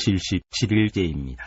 77일째입니다.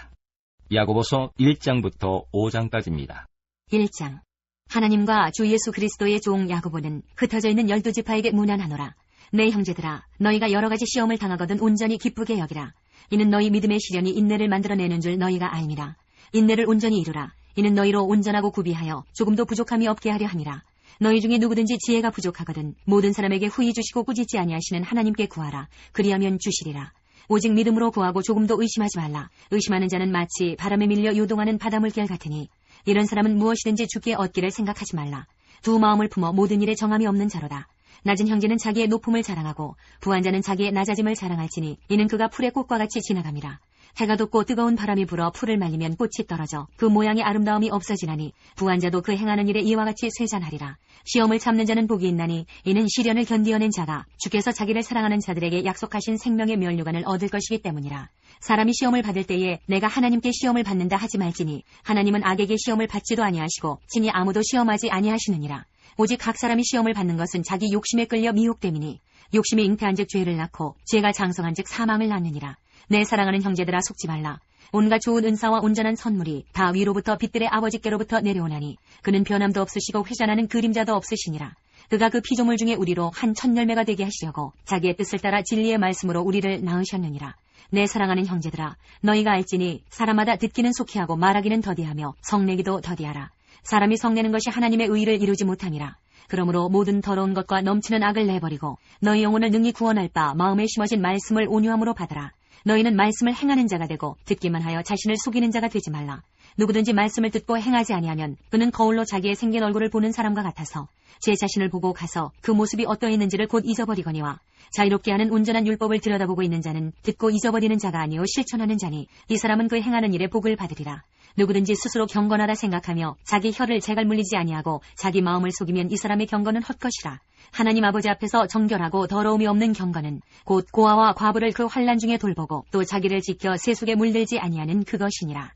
야고보서 1장부터 5장까지입니다. 1장. 하나님과 주 예수 그리스도의 종 야고보는 흩어져 있는 12지파에게 문안하노라. 내 형제들아, 너희가 여러 가지 시험을 당하거든 온전히 기쁘게 여기라. 이는 너희 믿음의 시련이 인내를 만들어내는 줄 너희가 알미라. 인내를 온전히 이루라. 이는 너희로 온전하고 구비하여 조금도 부족함이 없게 하려 함이라. 너희 중에 누구든지 지혜가 부족하거든 모든 사람에게 후히 주시고 꾸짖지 아니하시는 하나님께 구하라. 그리하면 주시리라. 오직 믿음으로 구하고 조금도 의심하지 말라. 의심하는 자는 마치 바람에 밀려 요동하는 바닷물결 같으니 이런 사람은 무엇이든지 주께 얻기를 생각하지 말라. 두 마음을 품어 모든 일에 정함이 없는 자로다. 낮은 형제는 자기의 높음을 자랑하고 부한 자는 자기의 낮아짐을 자랑할지니 이는 그가 풀의 꽃과 같이 지나감이라. 해가 돋고 뜨거운 바람이 불어 풀을 말리면 꽃이 떨어져 그 모양의 아름다움이 없어지나니 부한 자도 그 행하는 일에 이와 같이 쇠잔하리라. 시험을 참는 자는 복이 있나니 이는 시련을 견디어낸 자가 주께서 자기를 사랑하는 자들에게 약속하신 생명의 면류관을 얻을 것이기 때문이라. 사람이 시험을 받을 때에 내가 하나님께 시험을 받는다 하지 말지니 하나님은 악에게 시험을 받지도 아니하시고 친히 아무도 시험하지 아니하시느니라. 오직 각 사람이 시험을 받는 것은 자기 욕심에 끌려 미혹됨이니 욕심이 잉태한즉 죄를 낳고 죄가 장성한즉 사망을 낳느니라. 내 사랑하는 형제들아, 속지 말라. 온갖 좋은 은사와 온전한 선물이 다 위로부터 빛들의 아버지께로부터 내려오나니 그는 변함도 없으시고 회전하는 그림자도 없으시니라. 그가 그 피조물 중에 우리로 한 천열매가 되게 하시려고 자기의 뜻을 따라 진리의 말씀으로 우리를 낳으셨느니라. 내 사랑하는 형제들아, 너희가 알지니 사람마다 듣기는 속히 하고 말하기는 더디하며 성내기도 더디하라. 사람이 성내는 것이 하나님의 의를 이루지 못함이라. 그러므로 모든 더러운 것과 넘치는 악을 내버리고 너희 영혼을 능히 구원할 바 마음에 심어진 말씀을 온유함으로 받으라. 너희는 말씀을 행하는 자가 되고 듣기만 하여 자신을 속이는 자가 되지 말라. 누구든지 말씀을 듣고 행하지 아니하면 그는 거울로 자기의 생긴 얼굴을 보는 사람과 같아서 제 자신을 보고 가서 그 모습이 어떠했는지를 곧 잊어버리거니와 자유롭게 하는 온전한 율법을 들여다보고 있는 자는 듣고 잊어버리는 자가 아니요 실천하는 자니 이 사람은 그 행하는 일에 복을 받으리라. 누구든지 스스로 경건하다 생각하며 자기 혀를 재갈 물리지 아니하고 자기 마음을 속이면 이 사람의 경건은 헛것이라. 하나님 아버지 앞에서 정결하고 더러움이 없는 경건은 곧 고아와 과부를 그 환난 중에 돌보고 또 자기를 지켜 세속에 물들지 아니하는 그것이니라.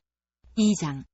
2장.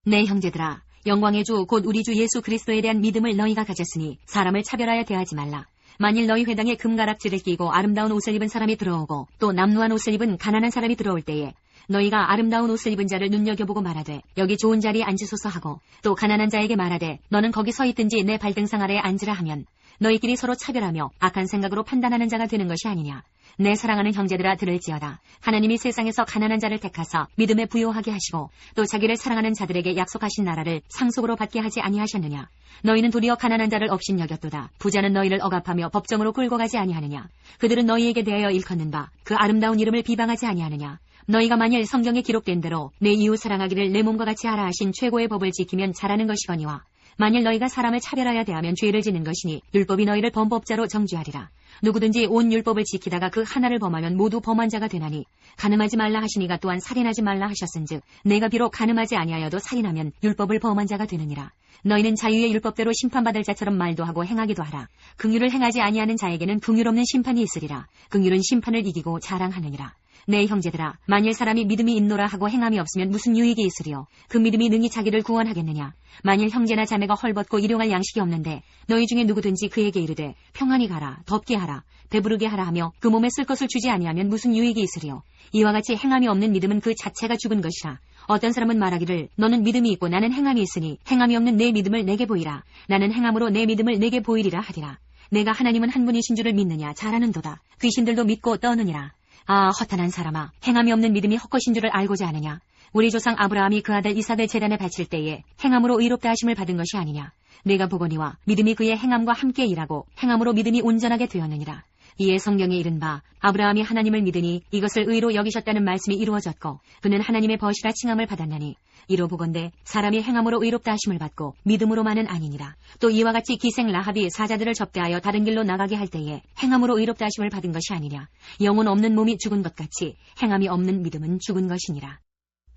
내 형제들아, 영광의 주 곧 우리 주 예수 그리스도에 대한 믿음을 너희가 가졌으니 사람을 차별하여 대하지 말라. 만일 너희 회당에 금가락지를 끼고 아름다운 옷을 입은 사람이 들어오고 또 남루한 옷을 입은 가난한 사람이 들어올 때에 너희가 아름다운 옷을 입은 자를 눈여겨보고 말하되 여기 좋은 자리에 앉으소서 하고 또 가난한 자에게 말하되 너는 거기 서 있든지 내 발등상 아래에 앉으라 하면 너희끼리 서로 차별하며 악한 생각으로 판단하는 자가 되는 것이 아니냐. 내 사랑하는 형제들아, 들을지어다. 하나님이 세상에서 가난한 자를 택하사 믿음에 부요하게 하시고 또 자기를 사랑하는 자들에게 약속하신 나라를 상속으로 받게 하지 아니하셨느냐. 너희는 도리어 가난한 자를 업신여겼도다. 부자는 너희를 억압하며 법정으로 끌고 가지 아니하느냐. 그들은 너희에게 대하여 일컫는 바 그 아름다운 이름을 비방하지 아니하느냐. 너희가 만일 성경에 기록된 대로 내 이웃 사랑하기를 내 몸과 같이 하라 하신 최고의 법을 지키면 잘하는 것이거니와 만일 너희가 사람을 차별하여 대하면 죄를 지는 것이니 율법이 너희를 범법자로 정죄하리라. 누구든지 온 율법을 지키다가 그 하나를 범하면 모두 범한 자가 되나니 간음하지 말라 하시니가 또한 살인하지 말라 하셨은즉 내가 비록 간음하지 아니하여도 살인하면 율법을 범한 자가 되느니라. 너희는 자유의 율법대로 심판받을 자처럼 말도 하고 행하기도 하라. 긍휼을 행하지 아니하는 자에게는 긍휼 없는 심판이 있으리라. 긍휼은 심판을 이기고 자랑하느니라. 내 형제들아, 만일 사람이 믿음이 있노라 하고 행함이 없으면 무슨 유익이 있으리요. 그 믿음이 능히 자기를 구원하겠느냐. 만일 형제나 자매가 헐벗고 일용할 양식이 없는데 너희 중에 누구든지 그에게 이르되 평안히 가라, 덥게 하라, 배부르게 하라 하며 그 몸에 쓸 것을 주지 아니하면 무슨 유익이 있으리요. 이와 같이 행함이 없는 믿음은 그 자체가 죽은 것이라. 어떤 사람은 말하기를 너는 믿음이 있고 나는 행함이 있으니 행함이 없는 내 믿음을 내게 보이라. 나는 행함으로 내 믿음을 내게 보이리라 하리라. 내가 하나님은 한 분이신 줄을 믿느냐. 잘하는도다. 귀신들도 믿고 떠느니라. 아, 허탄한 사람아, 행함이 없는 믿음이 헛것인 줄을 알고자 하느냐. 우리 조상 아브라함이 그 아들 이삭을 제단에 바칠 때에 행함으로 의롭다 하심을 받은 것이 아니냐. 내가 보거니와 믿음이 그의 행함과 함께 일하고 행함으로 믿음이 온전하게 되었느니라. 이에 성경에 이른 바 아브라함이 하나님을 믿으니 이것을 의로 여기셨다는 말씀이 이루어졌고 그는 하나님의 벗이라 칭함을 받았나니 이로 보건대 사람이 행함으로 의롭다 하심을 받고 믿음으로만은 아니니라. 또 이와 같이 기생 라합이 사자들을 접대하여 다른 길로 나가게 할 때에 행함으로 의롭다 하심을 받은 것이 아니냐. 영혼 없는 몸이 죽은 것 같이 행함이 없는 믿음은 죽은 것이니라.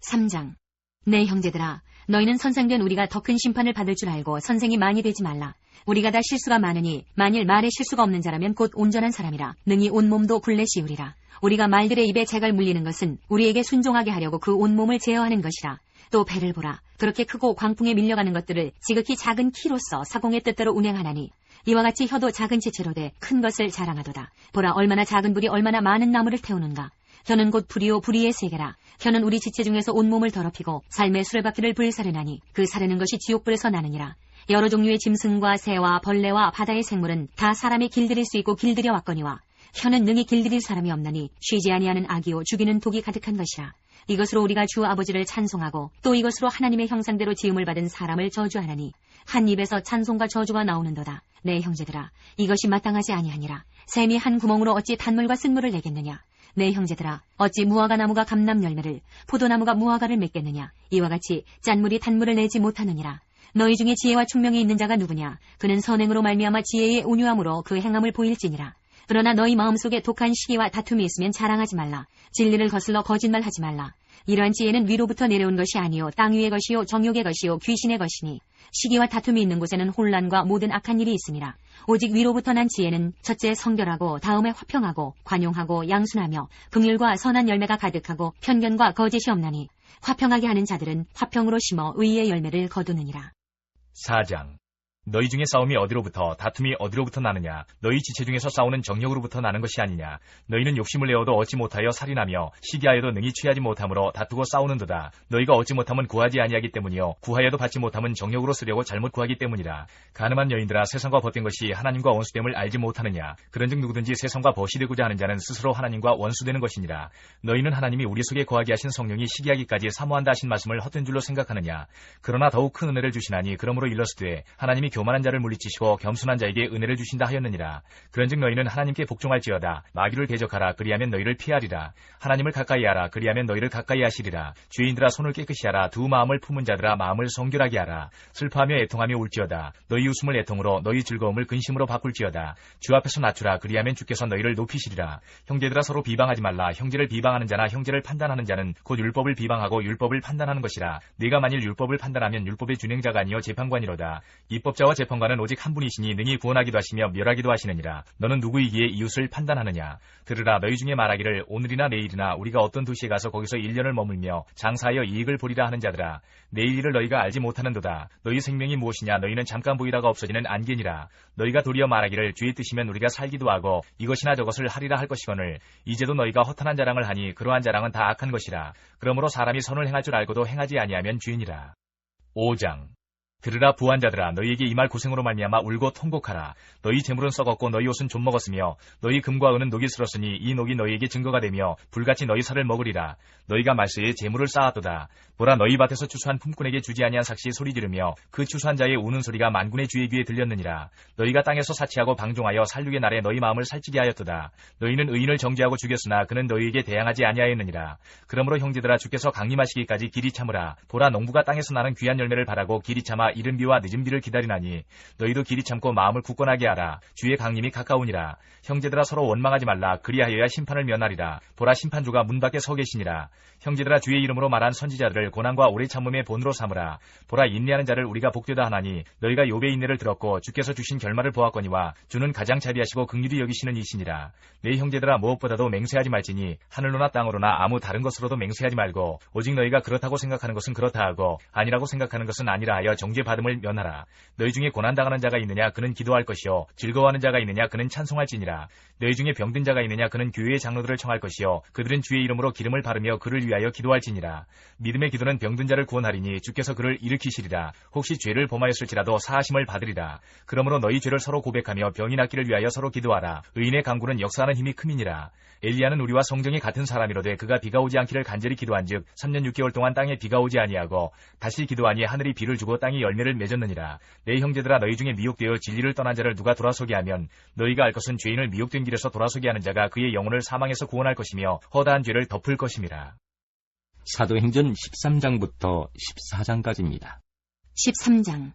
3장. 내 형제들아, 너희는 선생된 우리가 더 큰 심판을 받을 줄 알고 선생이 많이 되지 말라. 우리가 다 실수가 많으니 만일 말에 실수가 없는 자라면 곧 온전한 사람이라 능히 온몸도 굴레 씌우리라. 우리가 말들의 입에 재갈 물리는 것은 우리에게 순종하게 하려고 그 온몸을 제어하는 것이라. 또 배를 보라. 그렇게 크고 광풍에 밀려가는 것들을 지극히 작은 키로서 사공의 뜻대로 운행하나니 이와 같이 혀도 작은 지체로 돼 큰 것을 자랑하도다. 보라, 얼마나 작은 불이 얼마나 많은 나무를 태우는가. 혀는 곧 불이요 불의의 세계라. 혀는 우리 지체 중에서 온몸을 더럽히고 삶의 수레바퀴를 불사르나니 그 사르는 것이 지옥불에서 나느니라. 여러 종류의 짐승과 새와 벌레와 바다의 생물은 다 사람이 길들일 수 있고 길들여 왔거니와 혀는 능히 길들일 사람이 없나니 쉬지 아니하는 악이요 죽이는 독이 가득한 것이라. 이것으로 우리가 주 아버지를 찬송하고 또 이것으로 하나님의 형상대로 지음을 받은 사람을 저주하나니 한 입에서 찬송과 저주가 나오는도다. 내 형제들아, 이것이 마땅하지 아니하니라. 샘이 한 구멍으로 어찌 단물과 쓴물을 내겠느냐. 내 형제들아, 어찌 무화과 나무가 감람 열매를, 포도나무가 무화과를 맺겠느냐. 이와 같이 짠물이 단물을 내지 못하느니라. 너희 중에 지혜와 총명이 있는 자가 누구냐. 그는 선행으로 말미암아 지혜의 온유함으로 그 행함을 보일지니라. 그러나 너희 마음속에 독한 시기와 다툼이 있으면 자랑하지 말라. 진리를 거슬러 거짓말하지 말라. 이러한 지혜는 위로부터 내려온 것이 아니요 땅 위의 것이요 정욕의 것이요 귀신의 것이니 시기와 다툼이 있는 곳에는 혼란과 모든 악한 일이 있으니라. 오직 위로부터 난 지혜는 첫째 성결하고 다음에 화평하고 관용하고 양순하며 긍휼과 선한 열매가 가득하고 편견과 거짓이 없나니 화평하게 하는 자들은 화평으로 심어 의의 열매를 거두느니라. 4장. 너희 중에 싸움이 어디로부터 다툼이 어디로부터 나느냐. 너희 지체 중에서 싸우는 정욕으로부터 나는 것이 아니냐. 너희는 욕심을 내어도 얻지 못하여 살인하며 시기하여도 능히 취하지 못함으로 다투고 싸우는도다. 너희가 얻지 못하면 구하지 아니하기 때문이요 구하여도 받지 못하면 정욕으로 쓰려고 잘못 구하기 때문이라. 가늠한 여인들아, 세상과 벗된 것이 하나님과 원수됨을 알지 못하느냐. 그런즉 누구든지 세상과 벗이 되고자 하는 자는 스스로 하나님과 원수되는 것이니라. 너희는 하나님이 우리 속에 거하게 하신 성령이 시기하기까지 사모한다 하신 말씀을 헛된 줄로 생각하느냐. 그러나 더욱 큰 은혜를 주시나니 그러므로 일러스되 하나님이 교만한 자를 물리치시고 겸손한 자에게 은혜를 주신다 하였느니라. 그런즉 너희는 하나님께 복종할지어다. 마귀를 대적하라. 그리하면 너희를 피하리라. 하나님을 가까이 하라. 그리하면 너희를 가까이 하시리라. 죄인들아, 손을 깨끗이 하라. 두 마음을 품은 자들아, 마음을 성결하게 하라. 슬퍼하며 애통하며 울지어다. 너희 웃음을 애통으로 너희 즐거움을 근심으로 바꿀지어다. 주 앞에서 낮추라. 그리하면 주께서 너희를 높이시리라. 형제들아, 서로 비방하지 말라. 형제를 비방하는 자나 형제를 판단하는 자는 곧 율법을 비방하고 율법을 판단하는 것이라. 네가 만일 율법을 판단하면 율법의 준행자가 아니요 재판관이로다. 입법자와 재판관은 오직 한 분이시니 능히 구원하기도 하시며 멸하기도 하시느니라. 너는 누구이기에 이웃을 판단하느냐. 들으라. 너희 중에 말하기를 오늘이나 내일이나 우리가 어떤 도시에 가서 거기서 1년을 머물며 장사하여 이익을 보리라 하는 자들아, 내일 일을 너희가 알지 못하는도다. 너희 생명이 무엇이냐. 너희는 잠깐 보이다가 없어지는 안개니라. 너희가 도리어 말하기를 주의 뜻이면 우리가 살기도 하고 이것이나 저것을 하리라 할 것이거늘 이제도 너희가 허탄한 자랑을 하니 그러한 자랑은 다 악한 것이라. 그러므로 사람이 선을 행할 줄 알고도 행하지 아니하면 죄니라. 5장. 들으라. 부한 자들아, 너희에게 이 말 고생으로 말미암아 울고 통곡하라. 너희 재물은 썩었고 너희 옷은 좀 먹었으며 너희 금과 은은 녹이 슬었으니 이 녹이 너희에게 증거가 되며 불같이 너희 살을 먹으리라. 너희가 말세에 재물을 쌓았도다. 보라, 너희 밭에서 추수한 품꾼에게 주지 아니한 삭시 소리 지르며 그 추수한 자의 우는 소리가 만군의 주의 귀에 들렸느니라. 너희가 땅에서 사치하고 방종하여 살육의 날에 너희 마음을 살찌게 하였도다. 너희는 의인을 정죄하고 죽였으나 그는 너희에게 대항하지 아니하였느니라. 그러므로 형제들아, 주께서 강림하시기까지 길이 참으라. 보라, 농부가 땅에서 나는 귀한 열매를 바라고 길이 참아 이른 비와 늦은 비를 기다리나니 너희도 길이 참고 마음을 굳건하게 하라. 주의 강림이 가까우니라. 형제들아, 서로 원망하지 말라. 그리하여야 심판을 면하리라. 보라, 심판주가 문 밖에 서 계시니라. 형제들아, 주의 이름으로 말한 선지자들을 고난과 오래 참음의 본으로 삼으라. 보라, 인내하는 자를 우리가 복되다 하나니 너희가 욥의 인내를 들었고 주께서 주신 결말을 보았거니와 주는 가장 자비하시고 긍휼히 여기시는 이시니라. 내 형제들아, 무엇보다도 맹세하지 말지니 하늘로나 땅으로나 아무 다른 것으로도 맹세하지 말고 오직 너희가 그렇다고 생각하는 것은 그렇다 하고 아니라고 생각하는 것은 아니라 하여 정죄받음을 면하라. 너희 중에 고난당하는 자가 있느냐. 그는 기도할 것이요 즐거워하는 자가 있느냐. 그는 찬송할지니라. 너희 중에 병든 자가 있느냐. 그는 교회의 장로들을 청할 것이요 그들은 주의 이름으로 기름을 바르며 그를 위하여 기도할지니라. 믿음의 기도는 병든 자를 구원하리니 주께서 그를 일으키시리라. 혹시 죄를 범하였을지라도 사하심을 받으리라. 그러므로 너희 죄를 서로 고백하며 병이 낫기를 위하여 서로 기도하라. 의인의 강구는 역사하는 힘이 큼이니라. 엘리야는 우리와 성정이 같은 사람이로되 그가 비가 오지 않기를 간절히 기도한즉 3년 6개월 동안 땅에 비가 오지 아니하고 다시 기도하니 하늘이 비를 주고 땅이 열매를 맺었느니라. 내 형제들아, 너희 중에 미혹되어 진리를 떠난 자를 누가 돌아서게 하면 너희가 알 것은 죄인을 미혹된 길에서 돌아서게 하는 자가 그의 영혼을 사망에서 구원할 것이며 허다한 죄를 덮을 것임이라. 사도행전 13장부터 14장까지입니다. 13장.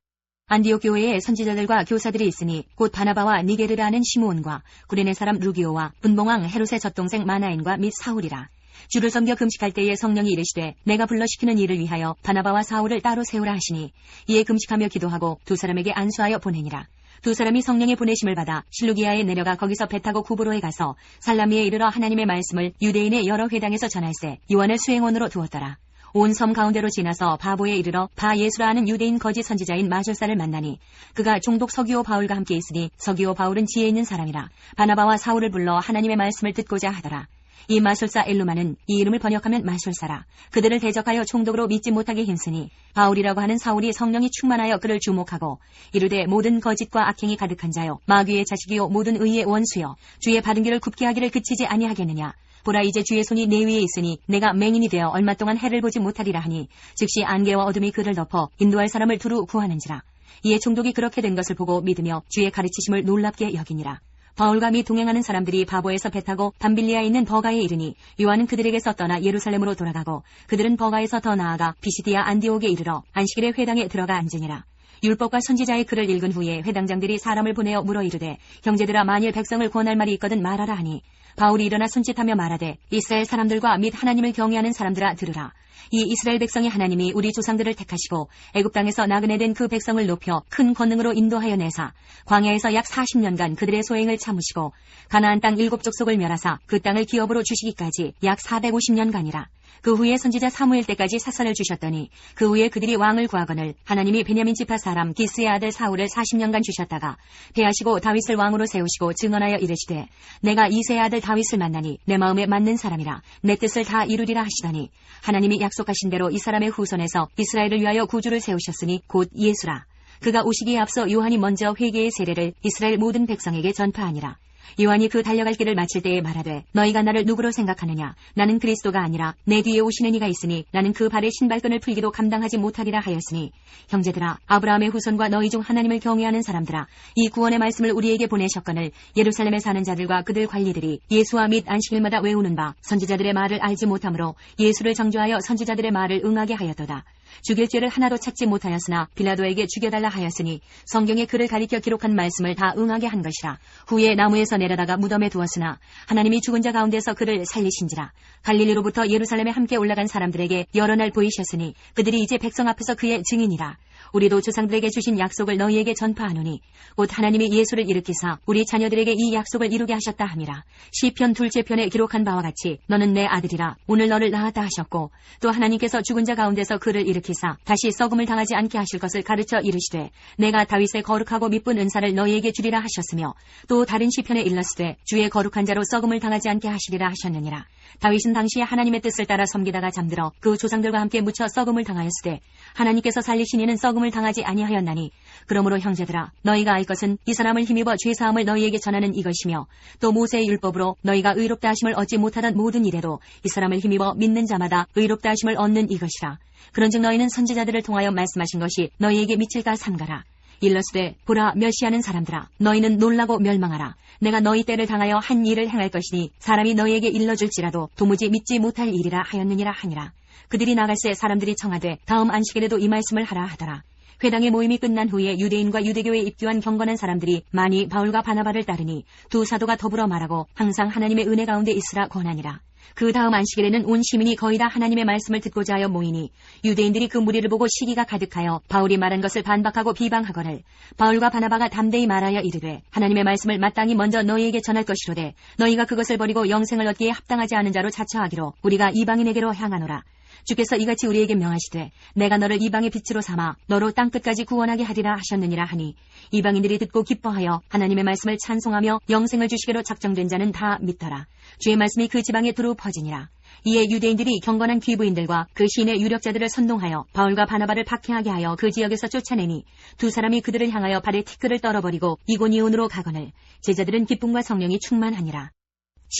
안디옥 교회에 선지자들과 교사들이 있으니 곧 바나바와 니게르라는 시므온과 구레네 사람 루기오와 분봉왕 헤롯의 젖동생 마나엔과 및 사울이라. 주를 섬겨 금식할 때에 성령이 이르시되 내가 불러시키는 일을 위하여 바나바와 사울을 따로 세우라 하시니 이에 금식하며 기도하고 두 사람에게 안수하여 보내니라. 두 사람이 성령의 보내심을 받아 실루기아에 내려가 거기서 배 타고 구브로에 가서 살라미에 이르러 하나님의 말씀을 유대인의 여러 회당에서 전할세 요한을 수행원으로 두었더라. 온 섬 가운데로 지나서 바보에 이르러 바 예수라 하는 유대인 거짓 선지자인 마술사를 만나니 그가 종독 서기오 바울과 함께 있으니 서기오 바울은 지혜 있는 사람이라. 바나바와 사울을 불러 하나님의 말씀을 듣고자 하더라. 이 마술사 엘루마는 이 이름을 번역하면 마술사라. 그들을 대적하여 총독으로 믿지 못하게 힘쓰니 바울이라고 하는 사울이 성령이 충만하여 그를 주목하고 이르되 모든 거짓과 악행이 가득한 자요 마귀의 자식이요 모든 의의 원수요 주의 바른 길을 굽게 하기를 그치지 아니하겠느냐. 보라 이제 주의 손이 내 위에 있으니 내가 맹인이 되어 얼마 동안 해를 보지 못하리라 하니 즉시 안개와 어둠이 그를 덮어 인도할 사람을 두루 구하는지라. 이에 총독이 그렇게 된 것을 보고 믿으며 주의 가르치심을 놀랍게 여기니라. 바울과 및 동행하는 사람들이 바보에서 배 타고 밤빌리아에 있는 버가에 이르니 요한은 그들에게서 떠나 예루살렘으로 돌아가고 그들은 버가에서 더 나아가 비시디아 안디옥에 이르러 안식일에 회당에 들어가 앉으니라. 율법과 선지자의 글을 읽은 후에 회당장들이 사람을 보내어 물어 이르되 형제들아 만일 백성을 권할 말이 있거든 말하라 하니 바울이 일어나 손짓하며 말하되 이스라엘 사람들과 및 하나님을 경외하는 사람들아 들으라. 이 이스라엘 백성이 하나님이 우리 조상들을 택하시고 애굽 땅에서 나그네 된 그 백성을 높여 큰 권능으로 인도하여 내사 광야에서 약 40년간 그들의 소행을 참으시고 가나안 땅 7족속을 멸하사 그 땅을 기업으로 주시기까지 약 450년간이라. 그 후에 선지자 사무엘 때까지 사선을 주셨더니 그 후에 그들이 왕을 구하거늘 하나님이 베냐민 지파 사람 기스의 아들 사울을 40년간 주셨다가 패하시고 다윗을 왕으로 세우시고 증언하여 이르시되 내가 이새의 아들 다윗을 만나니 내 마음에 맞는 사람이라 내 뜻을 다 이루리라 하시더니 하나님이 약속하신 대로 이 사람의 후손에서 이스라엘을 위하여 구주를 세우셨으니 곧 예수라. 그가 오시기에 앞서 요한이 먼저 회개의 세례를 이스라엘 모든 백성에게 전파하니라. 요한이 그 달려갈 길을 마칠 때에 말하되 너희가 나를 누구로 생각하느냐. 나는 그리스도가 아니라 내 뒤에 오시는 이가 있으니 나는 그 발의 신발끈을 풀기도 감당하지 못하리라 하였으니 형제들아 아브라함의 후손과 너희 중 하나님을 경외하는 사람들아 이 구원의 말씀을 우리에게 보내셨거늘 예루살렘에 사는 자들과 그들 관리들이 예수와 및 안식일마다 외우는 바 선지자들의 말을 알지 못하므로 예수를 정죄하여 선지자들의 말을 응하게 하였도다. 죽일 죄를 하나도 찾지 못하였으나 빌라도에게 죽여달라 하였으니 성경에 그를 가리켜 기록한 말씀을 다 응하게 한 것이라. 후에 나무에서 내려다가 무덤에 두었으나 하나님이 죽은 자 가운데서 그를 살리신지라. 갈릴리로부터 예루살렘에 함께 올라간 사람들에게 여러 날 보이셨으니 그들이 이제 백성 앞에서 그의 증인이라. 우리도 조상들에게 주신 약속을 너희에게 전파하노니 곧 하나님이 예수를 일으키사 우리 자녀들에게 이 약속을 이루게 하셨다 함이라. 시편 2째 편에 기록한 바와 같이 너는 내 아들이라 오늘 너를 낳았다 하셨고 또 하나님께서 죽은 자 가운데서 그를 일으키사 다시 썩음을 당하지 않게 하실 것을 가르쳐 이르시되 내가 다윗의 거룩하고 미쁜 은사를 너희에게 주리라 하셨으며 또 다른 시편에 일렀으되 주의 거룩한 자로 썩음을 당하지 않게 하시리라 하셨느니라. 다윗은 당시에 하나님의 뜻을 따라 섬기다가 잠들어 그 조상들과 함께 묻혀 썩음을 당하였으되 하나님께서 살리신 이는 썩음을 당하지 아니하였나니 그러므로 형제들아 너희가 알 것은 이 사람을 힘입어 죄사함을 너희에게 전하는 이것이며 또 모세의 율법으로 너희가 의롭다 하심을 얻지 못하던 모든 일에도 이 사람을 힘입어 믿는 자마다 의롭다 하심을 얻는 이것이라. 그런즉 너희는 선지자들을 통하여 말씀하신 것이 너희에게 미칠까 삼가라. 일러스되 보라 멸시하는 사람들아 너희는 놀라고 멸망하라. 내가 너희 때를 당하여 한 일을 행할 것이니 사람이 너희에게 일러줄지라도 도무지 믿지 못할 일이라 하였느니라 하니라. 그들이 나갈새 사람들이 청하되 다음 안식일에도 이 말씀을 하라 하더라. 회당의 모임이 끝난 후에 유대인과 유대교에 입교한 경건한 사람들이 많이 바울과 바나바를 따르니 두 사도가 더불어 말하고 항상 하나님의 은혜 가운데 있으라 권하니라. 그 다음 안식일에는 온 시민이 거의 다 하나님의 말씀을 듣고자 하여 모이니 유대인들이 그 무리를 보고 시기가 가득하여 바울이 말한 것을 반박하고 비방하거늘 바울과 바나바가 담대히 말하여 이르되 하나님의 말씀을 마땅히 먼저 너희에게 전할 것이로되 너희가 그것을 버리고 영생을 얻기에 합당하지 않은 자로 자처하기로 우리가 이방인에게로 향하노라. 주께서 이같이 우리에게 명하시되 내가 너를 이방의 빛으로 삼아 너로 땅끝까지 구원하게 하리라 하셨느니라 하니 이방인들이 듣고 기뻐하여 하나님의 말씀을 찬송하며 영생을 주시기로 작정된 자는 다 믿더라. 주의 말씀이 그 지방에 두루 퍼지니라. 이에 유대인들이 경건한 귀부인들과 그 시인의 유력자들을 선동하여 바울과 바나바를 박해하게 하여 그 지역에서 쫓아내니 두 사람이 그들을 향하여 발에 티끌을 떨어버리고 이고니온으로 가거늘 제자들은 기쁨과 성령이 충만하니라.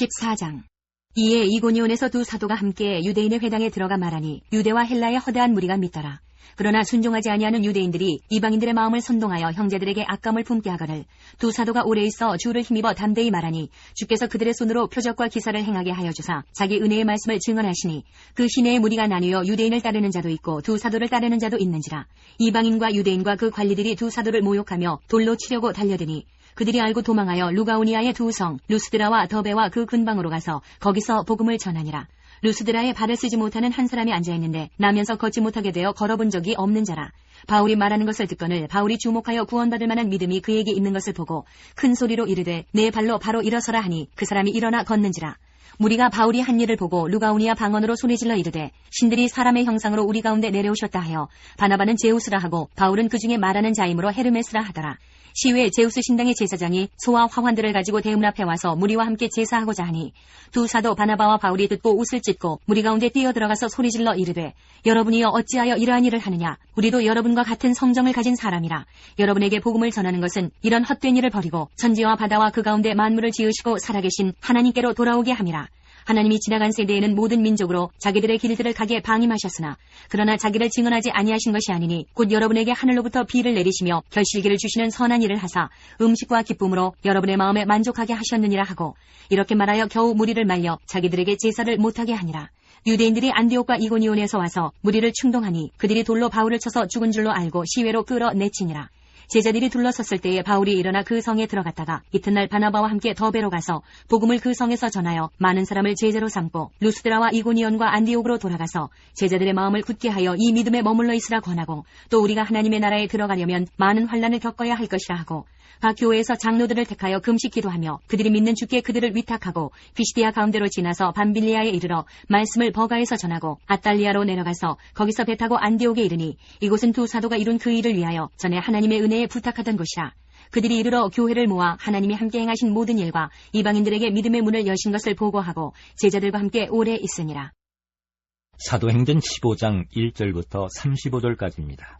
14장 이에 이고니온에서 두 사도가 함께 유대인의 회당에 들어가 말하니 유대와 헬라의 허다한 무리가 믿더라. 그러나 순종하지 아니하는 유대인들이 이방인들의 마음을 선동하여 형제들에게 악감을 품게 하거늘 두 사도가 오래 있어 주를 힘입어 담대히 말하니 주께서 그들의 손으로 표적과 기사를 행하게 하여 주사 자기 은혜의 말씀을 증언하시니 그 시내의 무리가 나뉘어 유대인을 따르는 자도 있고 두 사도를 따르는 자도 있는지라. 이방인과 유대인과 그 관리들이 두 사도를 모욕하며 돌로 치려고 달려드니 그들이 알고 도망하여 루가오니아의 두 성 루스드라와 더베와 그 근방으로 가서 거기서 복음을 전하니라. 루스드라에 발을 쓰지 못하는 한 사람이 앉아있는데 나면서 걷지 못하게 되어 걸어본 적이 없는 자라. 바울이 말하는 것을 듣거늘 바울이 주목하여 구원받을 만한 믿음이 그에게 있는 것을 보고 큰 소리로 이르되 내 발로 바로 일어서라 하니 그 사람이 일어나 걷는지라. 무리가 바울이 한 일을 보고 루가오니아 방언으로 소리질러 이르되 신들이 사람의 형상으로 우리 가운데 내려오셨다 하여 바나바는 제우스라 하고 바울은 그 중에 말하는 자이므로 헤르메스라 하더라. 시외 제우스 신당의 제사장이 소와 화환들을 가지고 대문 앞에 와서 무리와 함께 제사하고자 하니 두 사도 바나바와 바울이 듣고 옷을 찢고 무리 가운데 뛰어들어가서 소리질러 이르되 여러분이여 어찌하여 이러한 일을 하느냐. 우리도 여러분과 같은 성정을 가진 사람이라. 여러분에게 복음을 전하는 것은 이런 헛된 일을 버리고 천지와 바다와 그 가운데 만물을 지으시고 살아계신 하나님께로 돌아오게 함이라. 하나님이 지나간 세대에는 모든 민족으로 자기들의 길들을 가게 방임하셨으나 그러나 자기를 증언하지 아니하신 것이 아니니 곧 여러분에게 하늘로부터 비를 내리시며 결실기를 주시는 선한 일을 하사 음식과 기쁨으로 여러분의 마음에 만족하게 하셨느니라 하고 이렇게 말하여 겨우 무리를 말려 자기들에게 제사를 못하게 하니라. 유대인들이 안디옥과 이고니온에서 와서 무리를 충동하니 그들이 돌로 바울을 쳐서 죽은 줄로 알고 시외로 끌어내치니라. 제자들이 둘러섰을 때에 바울이 일어나 그 성에 들어갔다가 이튿날 바나바와 함께 더베로 가서 복음을 그 성에서 전하여 많은 사람을 제자로 삼고 루스드라와 이고니온과 안디옥으로 돌아가서 제자들의 마음을 굳게 하여 이 믿음에 머물러 있으라 권하고 또 우리가 하나님의 나라에 들어가려면 많은 환난을 겪어야 할 것이라 하고 각 교회에서 장로들을 택하여 금식 기도하며 그들이 믿는 주께 그들을 위탁하고 피시디아 가운데로 지나서 밤빌리아에 이르러 말씀을 버가에서 전하고 아달리아로 내려가서 거기서 배 타고 안디옥에 이르니 이곳은 두 사도가 이룬 그 일을 위하여 전에 하나님의 은혜에 부탁하던 곳이라. 그들이 이르러 교회를 모아 하나님이 함께 행하신 모든 일과 이방인들에게 믿음의 문을 여신 것을 보고하고 제자들과 함께 오래 있으니라. 사도행전 15장 1절부터 35절까지입니다.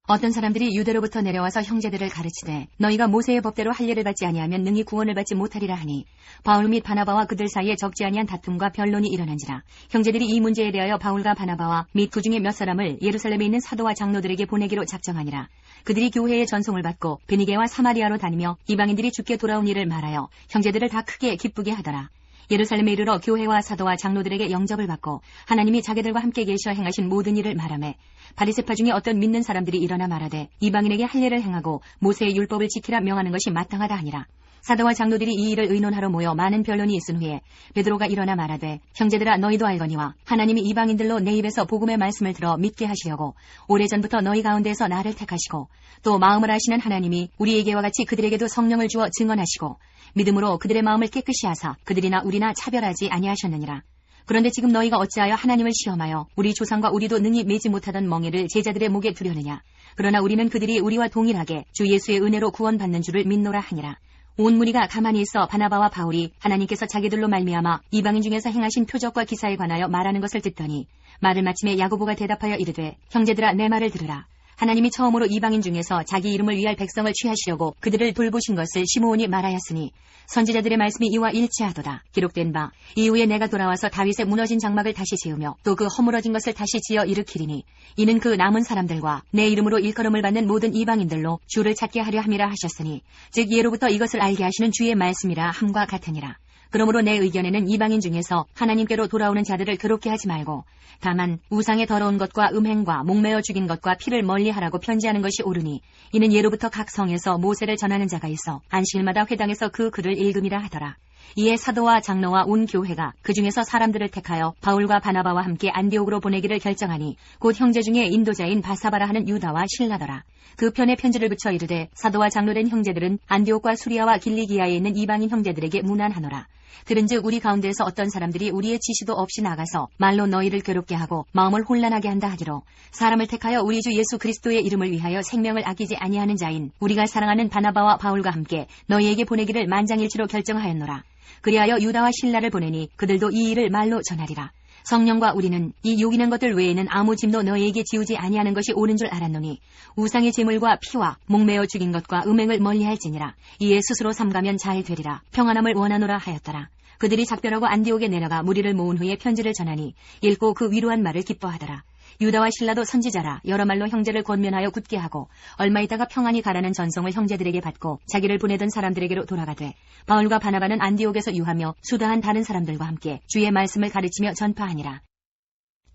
어떤 사람들이 유대로부터 내려와서 형제들을 가르치되 너희가 모세의 법대로 할례를 받지 아니하면 능히 구원을 받지 못하리라 하니 바울 및 바나바와 그들 사이에 적지 아니한 다툼과 변론이 일어난지라. 형제들이 이 문제에 대하여 바울과 바나바와 및 그 중에 몇 사람을 예루살렘에 있는 사도와 장로들에게 보내기로 작정하니라. 그들이 교회의 전송을 받고 베니게와 사마리아로 다니며 이방인들이 주께 돌아온 일을 말하여 형제들을 다 크게 기쁘게 하더라. 예루살렘에 이르러 교회와 사도와 장로들에게 영접을 받고 하나님이 자기들과 함께 계셔 행하신 모든 일을 말하매 바리새파 중에 어떤 믿는 사람들이 일어나 말하되 이방인에게 할례를 행하고 모세의 율법을 지키라 명하는 것이 마땅하다 하니라. 사도와 장로들이 이 일을 의논하러 모여 많은 변론이 있은 후에 베드로가 일어나 말하되 형제들아 너희도 알거니와 하나님이 이방인들로 내 입에서 복음의 말씀을 들어 믿게 하시려고 오래전부터 너희 가운데에서 나를 택하시고 또 마음을 아시는 하나님이 우리에게와 같이 그들에게도 성령을 주어 증언하시고 믿음으로 그들의 마음을 깨끗이 하사 그들이나 우리나 차별하지 아니하셨느니라. 그런데 지금 너희가 어찌하여 하나님을 시험하여 우리 조상과 우리도 능히 매지 못하던 멍에를 제자들의 목에 두려느냐. 그러나 우리는 그들이 우리와 동일하게 주 예수의 은혜로 구원받는 줄을 믿노라 하니라. 온 무리가 가만히 있어 바나바와 바울이 하나님께서 자기들로 말미암아 이방인 중에서 행하신 표적과 기사에 관하여 말하는 것을 듣더니 말을 마침에 야고보가 대답하여 이르되 형제들아 내 말을 들으라. 하나님이 처음으로 이방인 중에서 자기 이름을 위할 백성을 취하시려고 그들을 돌보신 것을 시므온이 말하였으니 선지자들의 말씀이 이와 일치하도다. 기록된 바 이후에 내가 돌아와서 다윗의 무너진 장막을 다시 지으며 또 그 허물어진 것을 다시 지어 일으키리니 이는 그 남은 사람들과 내 이름으로 일컬음을 받는 모든 이방인들로 주를 찾게 하려 함이라 하셨으니 즉 예로부터 이것을 알게 하시는 주의 말씀이라 함과 같으니라. 그러므로 내 의견에는 이방인 중에서 하나님께로 돌아오는 자들을 괴롭게 하지 말고 다만 우상의 더러운 것과 음행과 목매어 죽인 것과 피를 멀리하라고 편지하는 것이 옳으니 이는 예로부터 각 성에서 모세를 전하는 자가 있어 안식일마다 회당에서 그 글을 읽음이라 하더라. 이에 사도와 장로와 온 교회가 그 중에서 사람들을 택하여 바울과 바나바와 함께 안디옥으로 보내기를 결정하니 곧 형제 중에 인도자인 바사바라 하는 유다와 실라더라. 그 편에 편지를 붙여 이르되 사도와 장로된 형제들은 안디옥과 수리아와 길리기아에 있는 이방인 형제들에게 문안하노라. 들은즉 우리 가운데에서 어떤 사람들이 우리의 지시도 없이 나가서 말로 너희를 괴롭게 하고 마음을 혼란하게 한다 하기로 사람을 택하여 우리 주 예수 그리스도의 이름을 위하여 생명을 아끼지 아니하는 자인 우리가 사랑하는 바나바와 바울과 함께 너희에게 보내기를 만장일치로 결정하였노라. 그리하여 유다와 실라를 보내니 그들도 이 일을 말로 전하리라. 성령과 우리는 이 요긴한 것들 외에는 아무 짐도 너희에게 지우지 아니하는 것이 옳은 줄 알았노니 우상의 제물과 피와 목매어 죽인 것과 음행을 멀리할지니라. 이에 스스로 삼가면 잘 되리라. 평안함을 원하노라 하였더라. 그들이 작별하고 안디옥에 내려가 무리를 모은 후에 편지를 전하니 읽고 그 위로한 말을 기뻐하더라. 유다와 실라도 선지자라 여러 말로 형제를 권면하여 굳게 하고 얼마 있다가 평안히 가라는 전송을 형제들에게 받고 자기를 보내던 사람들에게로 돌아가되 바울과 바나바는 안디옥에서 유하며 수다한 다른 사람들과 함께 주의 말씀을 가르치며 전파하니라.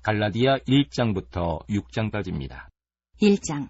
갈라디아 1장부터 6장까지입니다. 1장.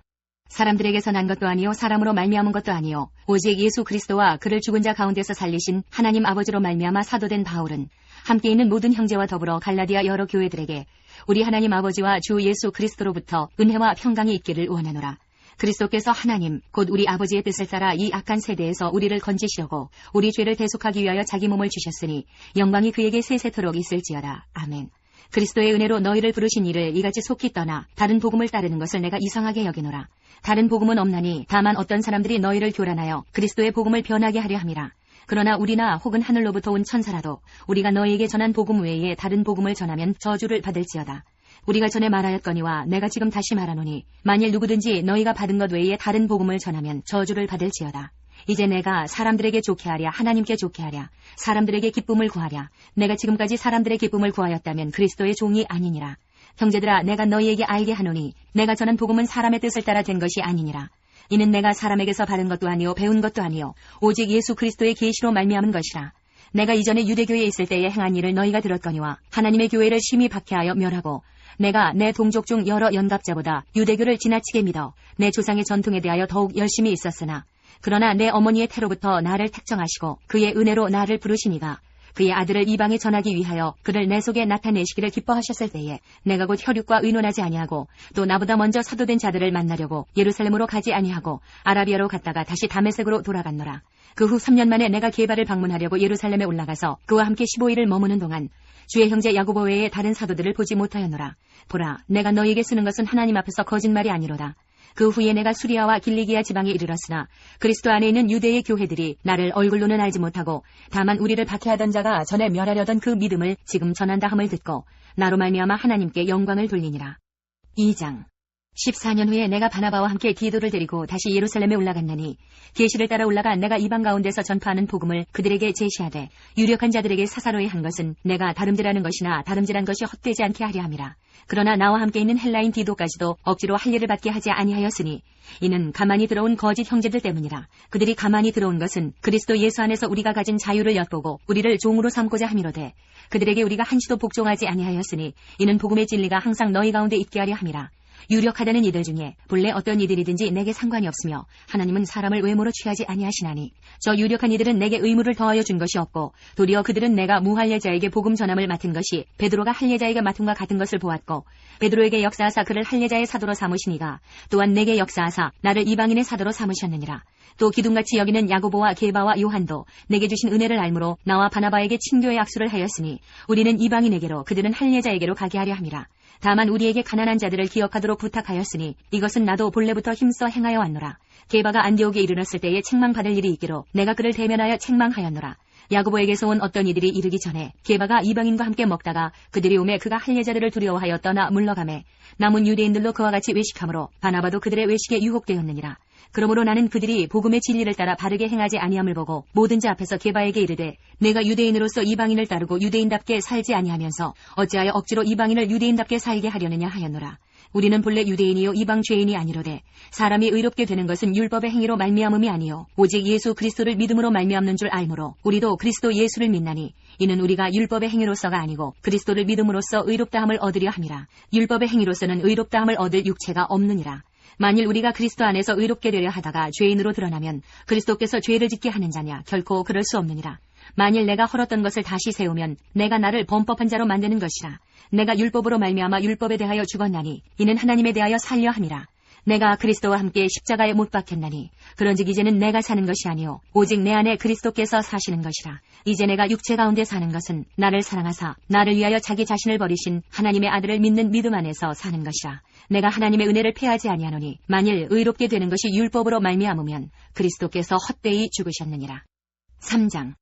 사람들에게서 난 것도 아니요 사람으로 말미암은 것도 아니요 오직 예수 그리스도와 그를 죽은 자 가운데서 살리신 하나님 아버지로 말미암아 사도된 바울은 함께 있는 모든 형제와 더불어 갈라디아 여러 교회들에게 우리 하나님 아버지와 주 예수 그리스도로부터 은혜와 평강이 있기를 원하노라. 그리스도께서 하나님 곧 우리 아버지의 뜻을 따라 이 악한 세대에서 우리를 건지시려고 우리 죄를 대속하기 위하여 자기 몸을 주셨으니 영광이 그에게 세세토록 있을지어다. 아멘. 그리스도의 은혜로 너희를 부르신 이를 이같이 속히 떠나 다른 복음을 따르는 것을 내가 이상하게 여기노라. 다른 복음은 없나니 다만 어떤 사람들이 너희를 교란하여 그리스도의 복음을 변하게 하려 함이라. 그러나 우리나 혹은 하늘로부터 온 천사라도 우리가 너희에게 전한 복음 외에 다른 복음을 전하면 저주를 받을지어다. 우리가 전에 말하였거니와 내가 지금 다시 말하노니 만일 누구든지 너희가 받은 것 외에 다른 복음을 전하면 저주를 받을지어다. 이제 내가 사람들에게 좋게 하랴 하나님께 좋게 하랴 사람들에게 기쁨을 구하랴 내가 지금까지 사람들의 기쁨을 구하였다면 그리스도의 종이 아니니라. 형제들아 내가 너희에게 알게 하노니 내가 전한 복음은 사람의 뜻을 따라 된 것이 아니니라. 이는 내가 사람에게서 받은 것도 아니요 배운 것도 아니요 오직 예수 그리스도의 계시로 말미암은 것이라. 내가 이전에 유대교회에 있을 때에 행한 일을 너희가 들었거니와 하나님의 교회를 심히 박해하여 멸하고 내가 내 동족 중 여러 연갑자보다 유대교를 지나치게 믿어 내 조상의 전통에 대하여 더욱 열심히 있었으나 그러나 내 어머니의 태로부터 나를 택정하시고 그의 은혜로 나를 부르시니가 그의 아들을 이방에 전하기 위하여 그를 내 속에 나타내시기를 기뻐하셨을 때에 내가 곧 혈육과 의논하지 아니하고 또 나보다 먼저 사도된 자들을 만나려고 예루살렘으로 가지 아니하고 아라비아로 갔다가 다시 다메섹으로 돌아갔노라. 그 후 3년 만에 내가 게바를 방문하려고 예루살렘에 올라가서 그와 함께 15일을 머무는 동안 주의 형제 야고보 외에 다른 사도들을 보지 못하였노라. 보라, 내가 너희에게 쓰는 것은 하나님 앞에서 거짓말이 아니로다. 그 후에 내가 수리아와 길리기아 지방에 이르렀으나 그리스도 안에 있는 유대의 교회들이 나를 얼굴로는 알지 못하고 다만 우리를 박해하던 자가 전에 멸하려던 그 믿음을 지금 전한다 함을 듣고 나로 말미암아 하나님께 영광을 돌리니라. 2장 14년 후에 내가 바나바와 함께 디도를 데리고 다시 예루살렘에 올라갔나니 계시를 따라 올라가 내가 이방 가운데서 전파하는 복음을 그들에게 제시하되 유력한 자들에게 사사로이 한 것은 내가 다름질하는 것이나 다름질한 것이 헛되지 않게 하려 함이라. 그러나 나와 함께 있는 헬라인 디도까지도 억지로 할 일을 받게 하지 아니하였으니 이는 가만히 들어온 거짓 형제들 때문이라. 그들이 가만히 들어온 것은 그리스도 예수 안에서 우리가 가진 자유를 엿보고 우리를 종으로 삼고자 함이로되 그들에게 우리가 한시도 복종하지 아니하였으니 이는 복음의 진리가 항상 너희 가운데 있게 하려 함이라. 유력하다는 이들 중에 본래 어떤 이들이든지 내게 상관이 없으며 하나님은 사람을 외모로 취하지 아니하시나니 저 유력한 이들은 내게 의무를 더하여 준 것이 없고 도리어 그들은 내가 무할례자에게 복음 전함을 맡은 것이 베드로가 할례자에게 맡음과 같은 것을 보았고 베드로에게 역사하사 그를 할례자의 사도로 삼으시니가 또한 내게 역사하사 나를 이방인의 사도로 삼으셨느니라. 또 기둥같이 여기는 야고보와 게바와 요한도 내게 주신 은혜를 알므로 나와 바나바에게 친교의 악수를 하였으니 우리는 이방인에게로 그들은 할례자에게로 가게 하려 함이라. 다만 우리에게 가난한 자들을 기억하도록 부탁하였으니 이것은 나도 본래부터 힘써 행하여 왔노라. 게바가 안디옥에 이르렀을 때에 책망받을 일이 있기로 내가 그를 대면하여 책망하였노라. 야고보에게서 온 어떤 이들이 이르기 전에 게바가 이방인과 함께 먹다가 그들이 오매 그가 할례자들을 두려워하여 떠나 물러가매 남은 유대인들로 그와 같이 외식하므로 바나바도 그들의 외식에 유혹되었느니라. 그러므로 나는 그들이 복음의 진리를 따라 바르게 행하지 아니함을 보고 모든 자 앞에서 게바에게 이르되 내가 유대인으로서 이방인을 따르고 유대인답게 살지 아니하면서 어찌하여 억지로 이방인을 유대인답게 살게 하려느냐 하였노라. 우리는 본래 유대인이요 이방 죄인이 아니로되 사람이 의롭게 되는 것은 율법의 행위로 말미암음이 아니요 오직 예수 그리스도를 믿음으로 말미암는 줄 알므로 우리도 그리스도 예수를 믿나니 이는 우리가 율법의 행위로서가 아니고 그리스도를 믿음으로써 의롭다함을 얻으려 함이라. 율법의 행위로서는 의롭다함을 얻을 육체가 없느니라. 만일 우리가 그리스도 안에서 의롭게 되려 하다가 죄인으로 드러나면 그리스도께서 죄를 짓게 하는 자냐 결코 그럴 수 없느니라. 만일 내가 헐었던 것을 다시 세우면 내가 나를 범법한 자로 만드는 것이라. 내가 율법으로 말미암아 율법에 대하여 죽었나니 이는 하나님에 대하여 살려 함이라. 내가 그리스도와 함께 십자가에 못 박혔나니 그런즉 이제는 내가 사는 것이 아니요 오직 내 안에 그리스도께서 사시는 것이라. 이제 내가 육체 가운데 사는 것은 나를 사랑하사 나를 위하여 자기 자신을 버리신 하나님의 아들을 믿는 믿음 안에서 사는 것이라. 내가 하나님의 은혜를 패하지 아니하노니 만일 의롭게 되는 것이 율법으로 말미암으면 그리스도께서 헛되이 죽으셨느니라. 3장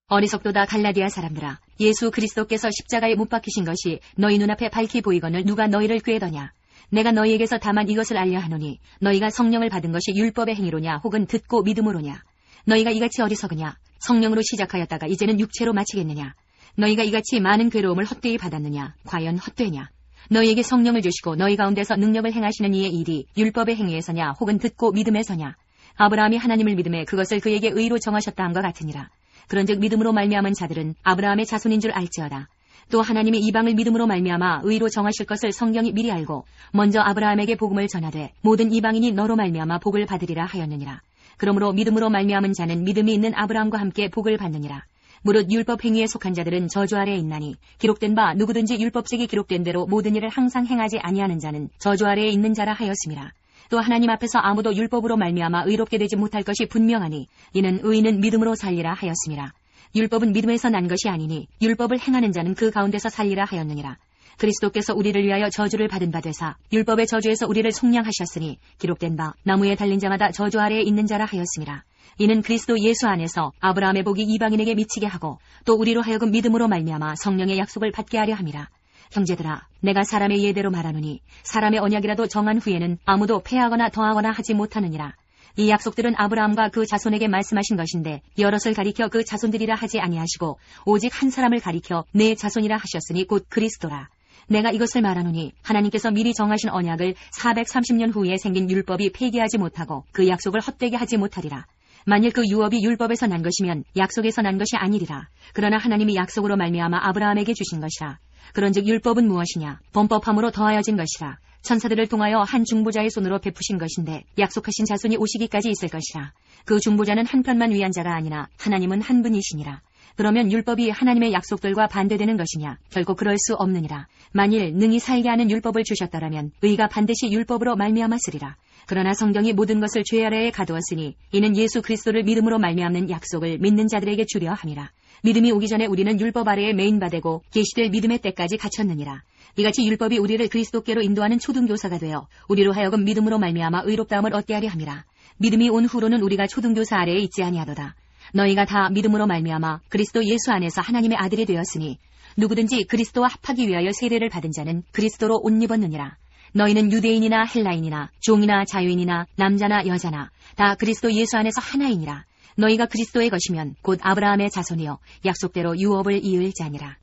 어리석도다 갈라디아 사람들아 예수 그리스도께서 십자가에 못 박히신 것이 너희 눈앞에 밝히 보이거늘 누가 너희를 꾀더냐. 내가 너희에게서 다만 이것을 알려 하노니 너희가 성령을 받은 것이 율법의 행위로냐 혹은 듣고 믿음으로냐. 너희가 이같이 어리석으냐. 성령으로 시작하였다가 이제는 육체로 마치겠느냐. 너희가 이같이 많은 괴로움을 헛되이 받았느냐. 과연 헛되냐. 너희에게 성령을 주시고 너희 가운데서 능력을 행하시는 이의 일이 율법의 행위에서냐 혹은 듣고 믿음에서냐. 아브라함이 하나님을 믿음에 그것을 그에게 의로 정하셨다 함과 같으니라. 그런즉 믿음으로 말미암은 자들은 아브라함의 자손인 줄 알지어다. 또 하나님이 이방을 믿음으로 말미암아 의로 정하실 것을 성경이 미리 알고 먼저 아브라함에게 복음을 전하되 모든 이방인이 너로 말미암아 복을 받으리라 하였느니라. 그러므로 믿음으로 말미암은 자는 믿음이 있는 아브라함과 함께 복을 받느니라. 무릇 율법 행위에 속한 자들은 저주 아래에 있나니 기록된 바 누구든지 율법책이 기록된 대로 모든 일을 항상 행하지 아니하는 자는 저주 아래에 있는 자라 하였음이라. 또 하나님 앞에서 아무도 율법으로 말미암아 의롭게 되지 못할 것이 분명하니 이는 의인은 믿음으로 살리라 하였음이라. 율법은 믿음에서 난 것이 아니니 율법을 행하는 자는 그 가운데서 살리라 하였느니라. 그리스도께서 우리를 위하여 저주를 받은 바 되사 율법의 저주에서 우리를 속량하셨으니 기록된 바 나무에 달린 자마다 저주 아래에 있는 자라 하였음이라. 이는 그리스도 예수 안에서 아브라함의 복이 이방인에게 미치게 하고 또 우리로 하여금 믿음으로 말미암아 성령의 약속을 받게 하려 함이라. 형제들아, 내가 사람의 예대로 말하노니 사람의 언약이라도 정한 후에는 아무도 폐하거나 더하거나 하지 못하느니라. 이 약속들은 아브라함과 그 자손에게 말씀하신 것인데 여럿을 가리켜 그 자손들이라 하지 아니하시고 오직 한 사람을 가리켜 내 자손이라 하셨으니 곧 그리스도라. 내가 이것을 말하노니 하나님께서 미리 정하신 언약을 430년 후에 생긴 율법이 폐기하지 못하고 그 약속을 헛되게 하지 못하리라. 만일 그 유업이 율법에서 난 것이면 약속에서 난 것이 아니리라. 그러나 하나님이 약속으로 말미암아 아브라함에게 주신 것이라. 그런즉 율법은 무엇이냐? 범법함으로 더하여진 것이라. 천사들을 통하여 한 중보자의 손으로 베푸신 것인데 약속하신 자손이 오시기까지 있을 것이라. 그 중보자는 한편만 위한 자가 아니라 하나님은 한 분이시니라. 그러면 율법이 하나님의 약속들과 반대되는 것이냐? 결코 그럴 수 없느니라. 만일 능히 살게 하는 율법을 주셨더라면 의가 반드시 율법으로 말미암았으리라. 그러나 성경이 모든 것을 죄 아래에 가두었으니 이는 예수 그리스도를 믿음으로 말미암는 약속을 믿는 자들에게 주려 함이라. 믿음이 오기 전에 우리는 율법 아래에 매인바되고 계시될 믿음의 때까지 갇혔느니라. 이같이 율법이 우리를 그리스도께로 인도하는 초등교사가 되어 우리로 하여금 믿음으로 말미암아 의롭다함을 얻게 하려 함이라. 믿음이 온 후로는 우리가 초등교사 아래에 있지 아니하도다. 너희가 다 믿음으로 말미암아 그리스도 예수 안에서 하나님의 아들이 되었으니 누구든지 그리스도와 합하기 위하여 세례를 받은 자는 그리스도로 옷 입었느니라. 너희는 유대인이나 헬라인이나 종이나 자유인이나 남자나 여자나 다 그리스도 예수 안에서 하나이니라. 너희가 그리스도의 것이면 곧 아브라함의 자손이여 약속대로 유업을 이을 자니라.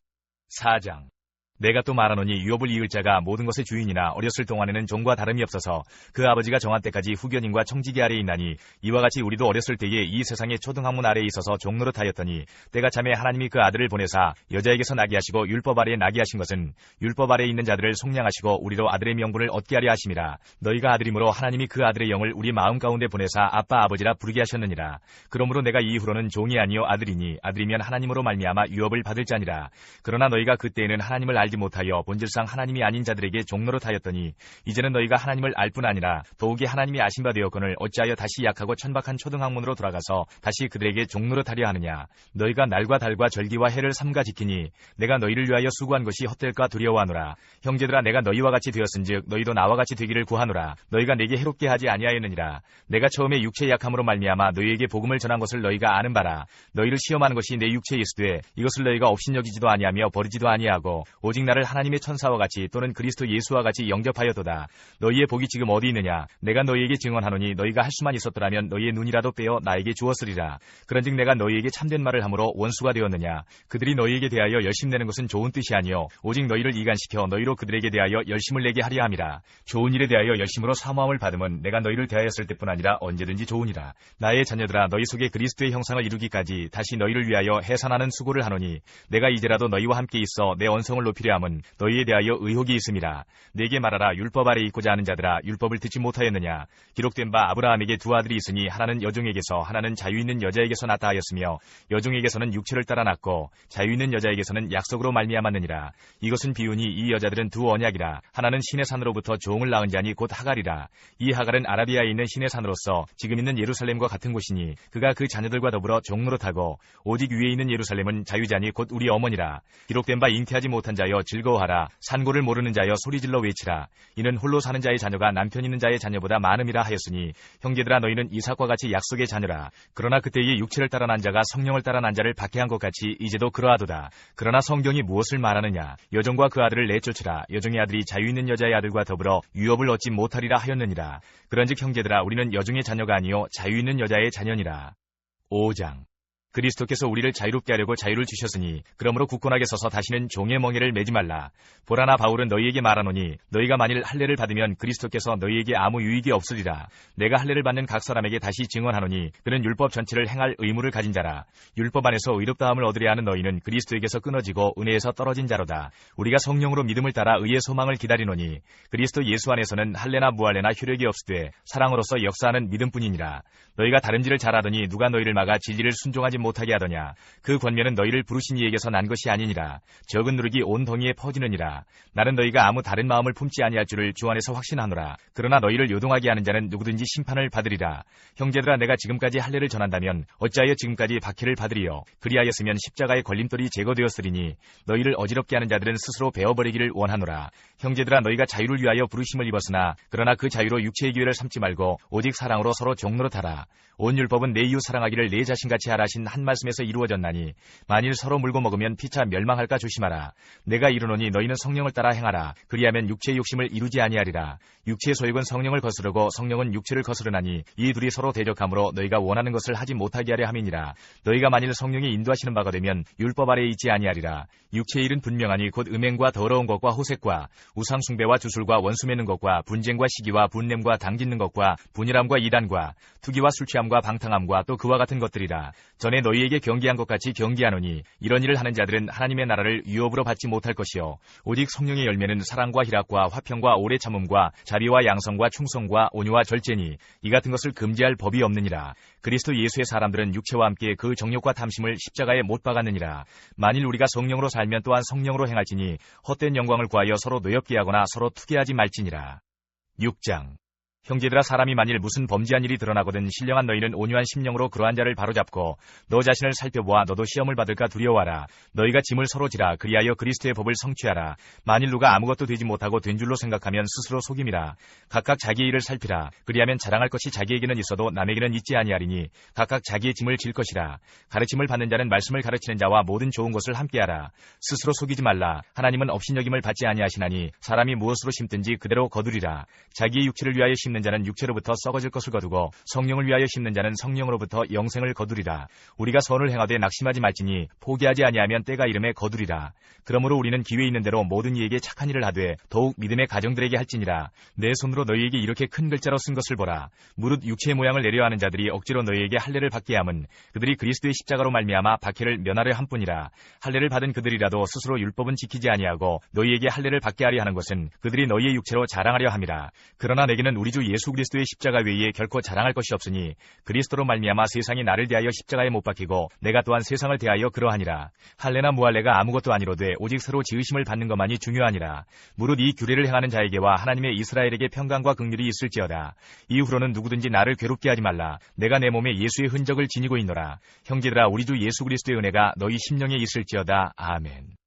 4장. 내가 또 말하노니 유업을 이을 자가 모든 것의 주인이나 어렸을 동안에는 종과 다름이 없어서 그 아버지가 정한 때까지 후견인과 청지기 아래에 있나니 이와 같이 우리도 어렸을 때에 이 세상의 초등학문 아래에 있어서 종노릇하였더니 때가 참에 하나님이 그 아들을 보내사 여자에게서 나게 하시고 율법 아래에 나게 하신 것은 율법 아래에 있는 자들을 속량하시고 우리로 아들의 명분을 얻게 하려 하심이라. 너희가 아들이므로 하나님이 그 아들의 영을 우리 마음 가운데 보내사 아빠 아버지라 부르게 하셨느니라. 그러므로 내가 이후로는 종이 아니요 아들이니 아들이면 하나님으로 말미암아 유업을 받을 자니라. 그러나 너희가 그때에는 하나님을 알지 못하여 본질상 하나님이 아닌 자들에게 종노릇하였더니 이제는 너희가 하나님을 알 뿐 아니라 더욱이 하나님이 아신 바 되었거늘 어찌하여 다시 약하고 천박한 초등학문으로 돌아가서 다시 그들에게 종노릇하려 하느냐. 너희가 날과 달과 절기와 해를 삼가 지키니 내가 너희를 위하여 수고한 것이 헛될까 두려워하노라. 형제들아, 내가 너희와 같이 되었은즉 너희도 나와 같이 되기를 구하노라. 너희가 내게 해롭게 하지 아니하였느니라. 내가 처음에 육체의 약함으로 말미암아 너희에게 복음을 전한 것을 너희가 아는 바라. 너희를 시험하는 것이 내 육체에 있으되 이것을 너희가 업신여기지도 아니하며 버리지도 아니하고 오직 나를 하나님의 천사와 같이 또는 그리스도 예수와 같이 영접하였도다. 너희의 복이 지금 어디 있느냐? 내가 너희에게 증언하노니 너희가 할 수만 있었더라면 너희의 눈이라도 빼어 나에게 주었으리라. 그런즉 내가 너희에게 참된 말을 함으로 원수가 되었느냐? 그들이 너희에게 대하여 열심내는 것은 좋은 뜻이 아니요 오직 너희를 이간시켜 너희로 그들에게 대하여 열심을 내게 하려 함이라. 좋은 일에 대하여 열심으로 사모함을 받음은 내가 너희를 대하였을 때뿐 아니라 언제든지 좋으니라. 나의 자녀들아, 너희 속에 그리스도의 형상을 이루기까지 다시 너희를 위하여 해산하는 수고를 하노니 내가 이제라도 너희와 함께 있어 내 언성을 높이려 함은 너희에 대하여 의혹이 있음이라. 내게 말하라. 율법 아래 있고자 하는 자들아, 율법을 듣지 못하였느냐? 기록된 바 아브라함에게 두 아들이 있으니 하나는 여종에게서 하나는 자유 있는 여자에게서 낳다 하였으며 여종에게서는 육체를 따라 낳고 자유 있는 여자에게서는 약속으로 말미암았느니라. 이것은 비유니 이 여자들은 두 언약이라. 하나는 신의 산으로부터 종을 낳은 자니 곧 하갈이라. 이 하갈은 아라비아에 있는 신의 산으로서 지금 있는 예루살렘과 같은 곳이니 그가 그 자녀들과 더불어 종노릇하고 오직 위에 있는 예루살렘은 자유자니 곧 우리 어머니라. 기록된 바 잉태하지 못한 자여 즐거워하라. 산고를 모르는 자여 소리질러 외치라. 이는 홀로 사는 자의 자녀가 남편 있는 자의 자녀보다 많음이라 하였으니 형제들아, 너희는 이삭과 같이 약속의 자녀라. 그러나 그때의 육체를 따라 난 자가 성령을 따라 난 자를 박해한 것 같이 이제도 그러하도다. 그러나 성경이 무엇을 말하느냐? 여종과 그 아들을 내쫓으라. 여종의 아들이 자유 있는 여자의 아들과 더불어 유업을 얻지 못하리라 하였느니라. 그런즉 형제들아, 우리는 여종의 자녀가 아니요 자유 있는 여자의 자녀니라. 5장. 그리스도께서 우리를 자유롭게 하려고 자유를 주셨으니 그러므로 굳건하게 서서 다시는 종의 멍에를 매지 말라. 보라나 바울은 너희에게 말하노니 너희가 만일 할례를 받으면 그리스도께서 너희에게 아무 유익이 없으리라. 내가 할례를 받는 각 사람에게 다시 증언하노니 그는 율법 전체를 행할 의무를 가진 자라. 율법 안에서 의롭다함을 얻으려 하는 너희는 그리스도에게서 끊어지고 은혜에서 떨어진 자로다. 우리가 성령으로 믿음을 따라 의의 소망을 기다리노니 그리스도 예수 안에서는 할례나 무할례나 효력이 없으되 사랑으로서 역사하는 믿음뿐이니라. 너희가 다름질을 잘하더니 누가 너희를 막아 진리를 순종하지 못하게 하더냐. 그 권면은 너희를 부르신 이에게서 난 것이 아니니라. 적은 누룩이 온 덩이에 퍼지느니라. 나는 너희가 아무 다른 마음을 품지 아니할 줄을 주 안에서 확신하노라. 그러나 너희를 요동하게 하는 자는 누구든지 심판을 받으리라. 형제들아, 내가 지금까지 할례를 전한다면 어찌하여 지금까지 박해를 받으리요. 그리하였으면 십자가의 걸림돌이 제거되었으리니 너희를 어지럽게 하는 자들은 스스로 베어버리기를 원하노라. 형제들아, 너희가 자유를 위하여 부르심을 입었으나 그러나 그 자유로 육체의 기회를 삼지 말고 오직 사랑으로 서로 종노릇하라. 온 율법은 내 이웃 사랑하기를 내 자신같이 하라 하신 한 말씀에서 이루어졌나니 만일 서로 물고 먹으면 피차 멸망할까 조심하라. 내가 이르노니 너희는 성령을 따라 행하라. 그리하면 육체의 욕심을 이루지 아니하리라. 육체의 소욕은 성령을 거스르고 성령은 육체를 거스르나니 이 둘이 서로 대적하므로 너희가 원하는 것을 하지 못하게 하려 함이니라. 너희가 만일 성령이 인도하시는 바가 되면 율법 아래에 있지 아니하리라. 육체의 일은 분명하니 곧 음행과 더러운 것과 호색과 우상 숭배와 주술과 원수 맺는 것과 분쟁과 시기와 분냄과 당짓는 것과 분열함과 이단과 투기와 술 취함과 방탕함과 또 그와 같은 것들이라. 전에 너희에게 경계한 것 같이 경계하노니 이런 일을 하는 자들은 하나님의 나라를 유업으로 받지 못할 것이요 오직 성령의 열매는 사랑과 희락과 화평과 오래 참음과 자비와 양성과 충성과 온유와 절제니 이 같은 것을 금지할 법이 없느니라. 그리스도 예수의 사람들은 육체와 함께 그 정욕과 탐심을 십자가에 못 박았느니라. 만일 우리가 성령으로 살면 또한 성령으로 행할지니 헛된 영광을 구하여 서로 노엽게 하거나 서로 투기하지 말지니라. 6장. 형제들아, 사람이 만일 무슨 범죄한 일이 드러나거든 신령한 너희는 온유한 심령으로 그러한 자를 바로잡고 너 자신을 살펴보아 너도 시험을 받을까 두려워하라. 너희가 짐을 서로 지라. 그리하여 그리스도의 법을 성취하라. 만일 누가 아무것도 되지 못하고 된 줄로 생각하면 스스로 속임이라. 각각 자기의 일을 살피라. 그리하면 자랑할 것이 자기에게는 있어도 남에게는 있지 아니하리니 각각 자기의 짐을 질 것이라. 가르침을 받는 자는 말씀을 가르치는 자와 모든 좋은 것을 함께하라. 스스로 속이지 말라. 하나님은 업신여김을 받지 아니하시나니 사람이 무엇으로 심든지 그대로 거두리라. 자기의 육체를 위하여 심는 자는 육체로부터 썩어질 것을 거두고 성령을 위하여 심는 자는 성령으로부터 영생을 거두리라. 우리가 선을 행하되 낙심하지 말지니 포기하지 아니하면 때가 이름에 거두리라. 그러므로 우리는 기회 있는 대로 모든 이에게 착한 일을 하되 더욱 믿음의 가정들에게 할지니라. 내 손으로 너희에게 이렇게 큰 글자로 쓴 것을 보라. 무릇 육체의 모양을 내려하는 자들이 억지로 너희에게 할례를 받게 함은 그들이 그리스도의 십자가로 말미암아 박해를 면하려 함뿐이라. 할례를 받은 그들이라도 스스로 율법은 지키지 아니하고 너희에게 할례를 받게 하려 하는 것은 그들이 너희의 육체로 자랑하려 함이라. 그러나 내게는 우리 주 예수 그리스도의 십자가 외에 결코 자랑할 것이 없으니 그리스도로 말미암아 세상이 나를 대하여 십자가에 못 박히고 내가 또한 세상을 대하여 그러하니라. 할례나 무할례가 아무것도 아니로되 오직 새로 지으심을 받는 것만이 중요하니라. 무릇 이 규례를 행하는 자에게와 하나님의 이스라엘에게 평강과 긍휼이 있을지어다. 이후로는 누구든지 나를 괴롭게 하지 말라. 내가 내 몸에 예수의 흔적을 지니고 있노라. 형제들아, 우리 주 예수 그리스도의 은혜가 너희 심령에 있을지어다. 아멘.